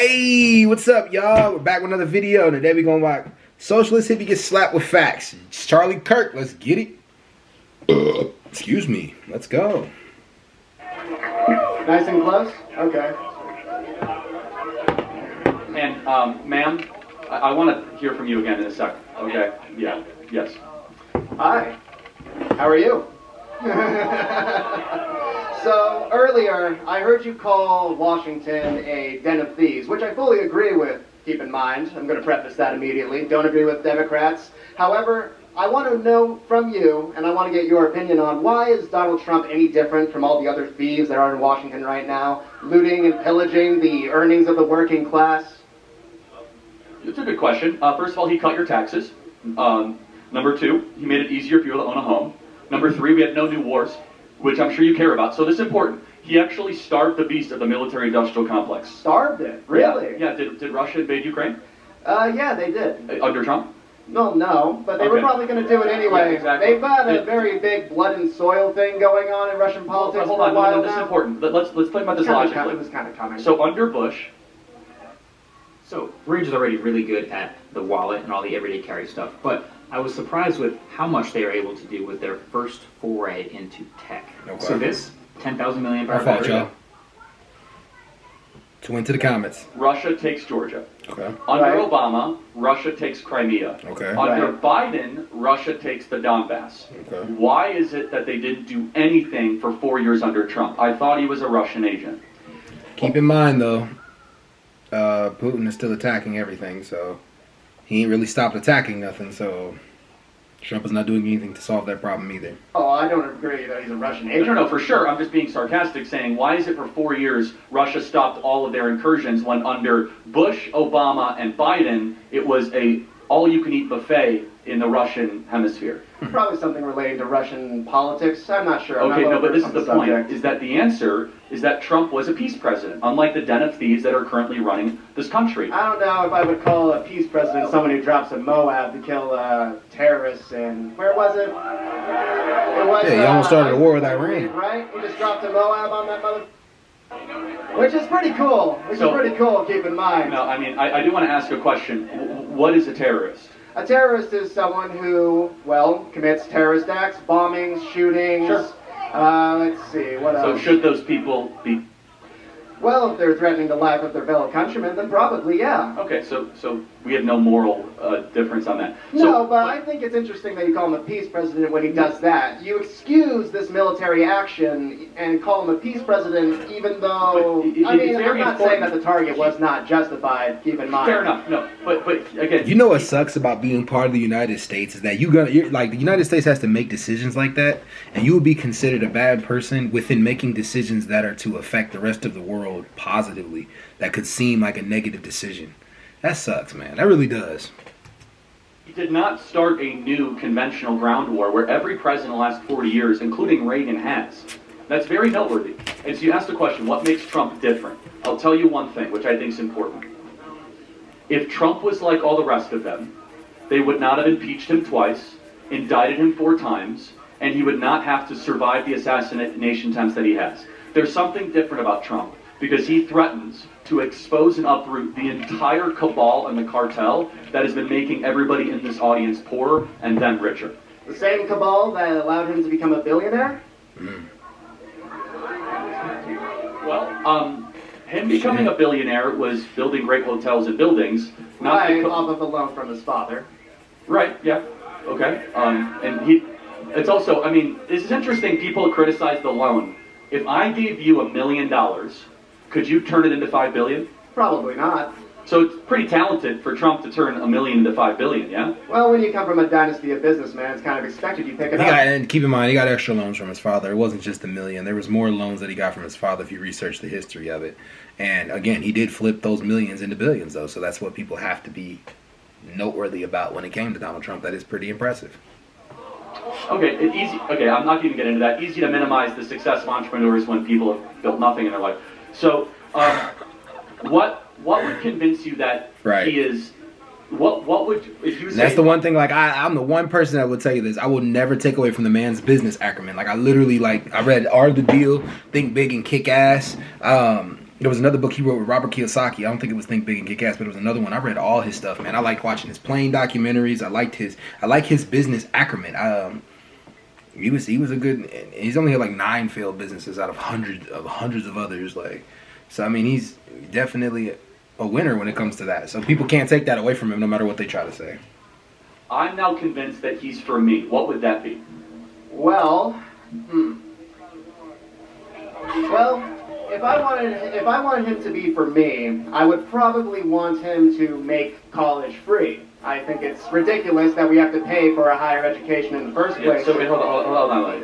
Hey, what's up, y'all? We're back with another video, and today we're gonna watch Socialist Hippie get slapped with facts. It's Charlie Kirk, let's get it. Excuse me, let's go. Nice and close? Okay. And, ma'am, I want to hear from you again in a second, okay? Yeah, yes. Hi. How are you? So, earlier, I heard you call Washington a den of thieves, which I fully agree with, keep in mind. I'm going to preface that immediately. Don't agree with Democrats. However, I want to know from you, and I want to get your opinion on, why is Donald Trump any different from all the other thieves that are in Washington right now, looting and pillaging the earnings of the working class? It's a good question. First of all, he cut your taxes. Number two, he made it easier for you to own a home. Number three, we had no new wars, which I'm sure you care about. So this is important. He actually starved the beast of the military-industrial complex. Starved it? Really? Yeah. Did Russia invade Ukraine? Yeah, they did. Under Trump? No, but they were probably going to do it anyway. Yeah, exactly. They've got a very big blood and soil thing going on in Russian politics Hold for on, a while this is now. important. Let's think about this logically. It was kind of coming. So under Bush, So Ridge is already really good at the wallet and all the everyday carry stuff, but I was surprised with how much they were able to do with their first foray into tech. Okay. So this 10,000 million My fault, y'all. To into the comments. Russia takes Georgia. Okay. Under Right. Obama, Russia takes Crimea. Okay. Under Biden, Russia takes the Donbass. Okay. Why is it that they didn't do anything for 4 years under Trump? I thought he was a Russian agent. Keep in mind though, Putin is still attacking everything, so he ain't really stopped attacking nothing, so Trump is not doing anything to solve that problem either. Oh, I don't agree that he's a Russian I agent. don't know for sure. I'm just being sarcastic, saying why is it for 4 years Russia stopped all of their incursions when under Bush, Obama, and Biden it was a all-you-can-eat buffet in the Russian hemisphere? Probably something related to Russian politics. I'm not sure. Okay, no, but this is the point, subject. is that the answer is that Trump was a peace president, unlike the den of thieves that are currently running this country. I don't know if I would call a peace president someone who drops a Moab to kill terrorists in... Where was it? It was, Yeah, he almost started a war with Iran. Right? He just dropped a Moab on that mother... Which is pretty cool. Keep in mind. No, I mean, I do want to ask a question. What is a terrorist? A terrorist is someone who, well, commits terrorist acts, bombings, shootings. Sure. Let's see, what So else? should those people be... Well, if they're threatening the life of their fellow countrymen, then probably, yeah. Okay, so we have no moral difference on that. No, but I think it's interesting that you call him a peace president when he does that. You excuse this military action and call him a peace president even though... But I mean, it's very I'm not saying that important. the target was not justified, keep in mind. Fair enough, no, but again... You know what sucks about being part of the United States is that you're like the United States has to make decisions like that, and you would be considered a bad person within making decisions that are to affect the rest of the world positively. That could seem like a negative decision. That sucks, man. That really does. He did not start a new conventional ground war where every president in the last 40 years, including Reagan, has. That's very noteworthy. And so you asked the question, what makes Trump different? I'll tell you one thing, which I think is important. If Trump was like all the rest of them, they would not have impeached him twice, indicted him 4 times, and he would not have to survive the assassination attempts that he has. There's something different about Trump, because he threatens to expose and uproot the entire cabal and the cartel that has been making everybody in this audience poorer and then richer. The same cabal that allowed him to become a billionaire? Well, him becoming a billionaire was building great hotels and buildings, not Right, the off of a loan from his father. Right, yeah, okay. It's also, I mean, this is interesting, people criticize the loan. If I gave you $1 million, could you turn it into $5 billion? Probably not. So it's pretty talented for Trump to turn $1 million into $5 billion, yeah? Well, when you come from a dynasty of businessmen, it's kind of expected you pick it up. And keep in mind, he got extra loans from his father. It wasn't just $1 million. There was more loans that he got from his father if you research the history of it. And again, he did flip those millions into billions, though. So that's what people have to be noteworthy about when it came to Donald Trump. That is pretty impressive. Okay, okay, I'm not going to get into that. Easy to minimize the success of entrepreneurs when people have built nothing in their life. So, what would convince you that Right. he is? What would if you say? That's the one thing. Like I'm the one person that would tell you this. I will never take away from the man's business acumen. Like I literally I read Art of the Deal, Think Big and Kick Ass. There was another book he wrote with Robert Kiyosaki. I don't think it was Think Big and Kick Ass, but it was another one. I read all his stuff, man. I liked watching his plane documentaries. I like his business acumen. He was a good. He's only had like 9 failed businesses out of hundreds of others. Like, so I mean, he's definitely a winner when it comes to that. So people can't take that away from him, no matter what they try to say. I'm now convinced that he's for me. What would that be? Well, well, if I wanted him to be for me, I would probably want him to make college free. I think it's ridiculous that we have to pay for a higher education in the first place. So hold on.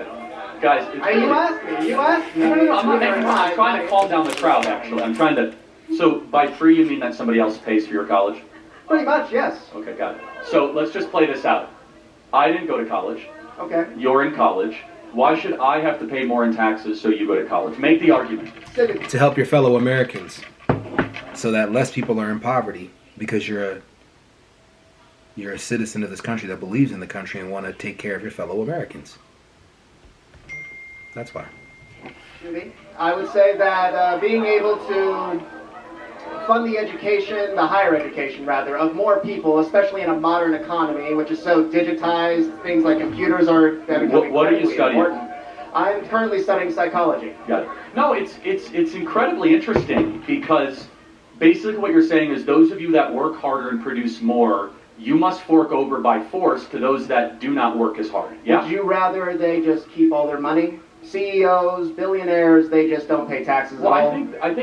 Guys, You asked me. No, I'm trying to calm down the crowd, actually. I'm trying to... So, by free, you mean that somebody else pays for your college? Pretty much, yes. Okay, got it. So, let's just play this out. I didn't go to college. Okay. You're in college. Why should I have to pay more in taxes so you go to college? Make the argument. To help your fellow Americans, so that less people are in poverty, because you're a citizen of this country that believes in the country and want to take care of your fellow Americans. That's why. I would say that being able to fund the education, the higher education rather, of more people, especially in a modern economy, which is so digitized, things like computers are becoming What are you studying? important. I'm currently studying psychology. Got it. No, it's incredibly interesting because basically what you're saying is those of you that work harder and produce more, you must fork over by force to those that do not work as hard. Yeah? Would you rather they just keep all their money? CEOs, billionaires, they just don't pay taxes at all? I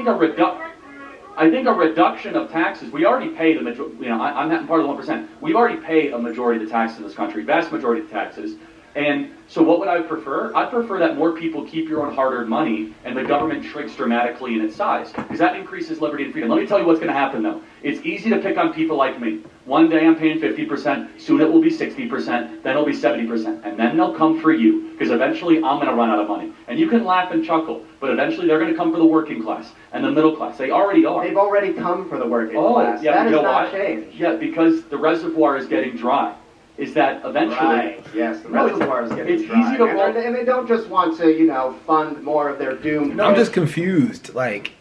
think a reduction of taxes. We already pay the majority. I'm not part of the 1%. We already pay a majority of the taxes in this country, vast majority of the taxes. And so, what would I prefer? I prefer that more people keep your own hard-earned money, and the government shrinks dramatically in its size, because that increases liberty and freedom. Let me tell you what's going to happen, though. It's easy to pick on people like me. One day I'm paying 50%, soon it will be 60%, then it'll be 70%, and then they'll come for you, because eventually I'm going to run out of money. And you can laugh and chuckle, but eventually they're going to come for the working class and the middle class. They already are. They've already come for the working class. Yeah, that you has know not why? changed. Yeah, because the reservoir is getting dry. Is that eventually... Right, yes, the reservoir is getting dry. Easy to roll. And they don't just want to, fund more of their doom. No, I'm just confused. Like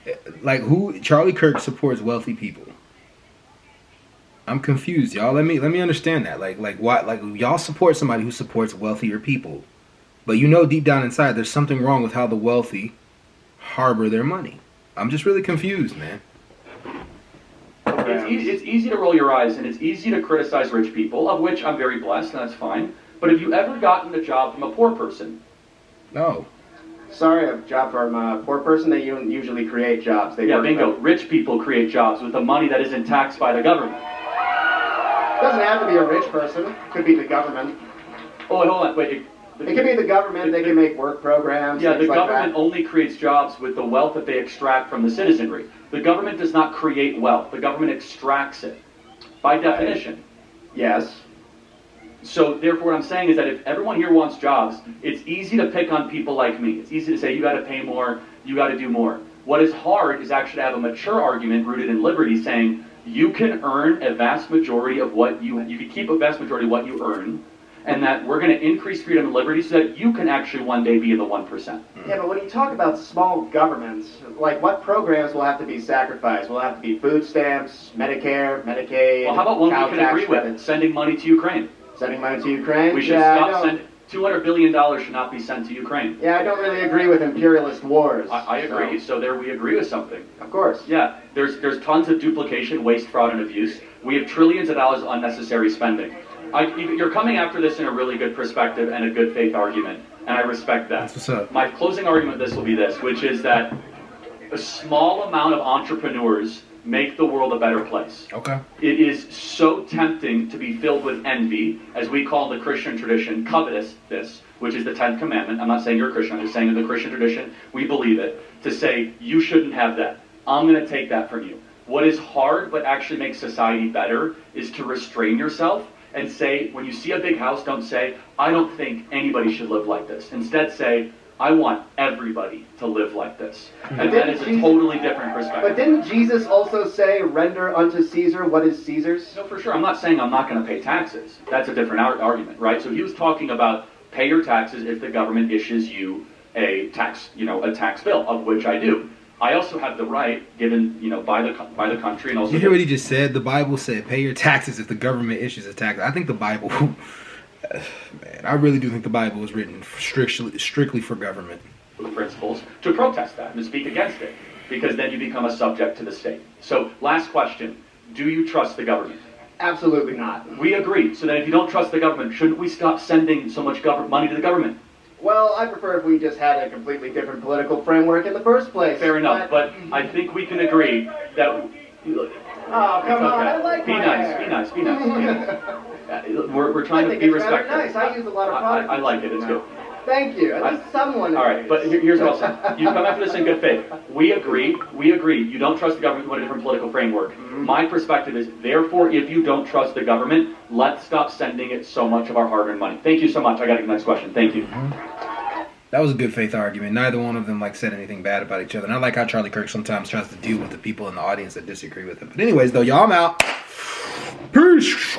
who? Charlie Kirk supports wealthy people. I'm confused, y'all. Let me understand that. Like why? Like y'all support somebody who supports wealthier people, but deep down inside there's something wrong with how the wealthy harbor their money. I'm just really confused, man. It's easy to roll your eyes, and it's easy to criticize rich people, of which I'm very blessed, and that's fine. But have you ever gotten a job from a poor person? No. Sorry, a job from a poor person, they usually create jobs. Bingo. Rich people create jobs with the money that isn't taxed by the government. It doesn't have to be a rich person. It could be the government. Oh, hold on. Wait. It could be the government. They can make work programs. Yeah, the like government that. only creates jobs with the wealth that they extract from the citizenry. The government does not create wealth. The government extracts it, by definition. Yes. So therefore what I'm saying is that if everyone here wants jobs, it's easy to pick on people like me. It's easy to say, you got to pay more, you got to do more. What is hard is actually to have a mature argument rooted in liberty saying, you can earn a vast majority of what you can keep a vast majority of what you earn, and that we're going to increase freedom and liberty so that you can actually one day be in the 1%. Yeah, but when you talk about small governments, like what programs will have to be sacrificed? Will it have to be food stamps, Medicare, Medicaid? Well, how about one we child can tax agree with? credits? Sending money to Ukraine. Sending money to Ukraine? We should stop sending. $200 billion should not be sent to Ukraine. Yeah, I don't really agree with imperialist wars. I agree. So there we agree with something. Of course. Yeah, there's tons of duplication, waste, fraud, and abuse. We have trillions of dollars of unnecessary spending. You're coming after this in a really good perspective and a good faith argument, and I respect that. That's what's up. My closing argument this will be this, which is that a small amount of entrepreneurs make the world a better place. Okay. It is so tempting to be filled with envy, as we call in the Christian tradition, covetousness, which is the 10th commandment. I'm not saying you're a Christian, I'm just saying in the Christian tradition, we believe it, to say, you shouldn't have that. I'm going to take that from you. What is hard but actually makes society better is to restrain yourself and say, when you see a big house, don't say, I don't think anybody should live like this. Instead say, I want everybody to live like this. And that is a totally different perspective. But didn't Jesus also say, render unto Caesar what is Caesar's? No, for sure. I'm not saying I'm not going to pay taxes. That's a different argument, right? So he was talking about pay your taxes if the government issues you a tax bill, of which I do. I also have the right, given by the country, and also. You hear what he just said? The Bible said, "Pay your taxes if the government issues a tax." I think the Bible, man, I really do think the Bible was written strictly for government. Principles to protest that and to speak against it, because then you become a subject to the state. So, last question: do you trust the government? Absolutely not. We agree. So then, if you don't trust the government, shouldn't we stop sending so much money to the government? Well, I prefer if we just had a completely different political framework in the first place. Fair enough, but I think we can agree that. Oh, come on! I like Be my nice. hair. Be nice. Be nice. We're trying I to think be it's respectful. rather nice. I use a lot of products. I like it. It's good. Thank you. At least someone. All right, but here's what I'll say. You come after this in good faith. We agree. You don't trust the government. You want a different political framework. My perspective is, therefore, if you don't trust the government, let's stop sending it so much of our hard-earned money. Thank you so much. I got to get the next question. Thank you. That was a good faith argument. Neither one of them said anything bad about each other. And I like how Charlie Kirk sometimes tries to deal with the people in the audience that disagree with him. But anyways, though, y'all, I'm out. Peace.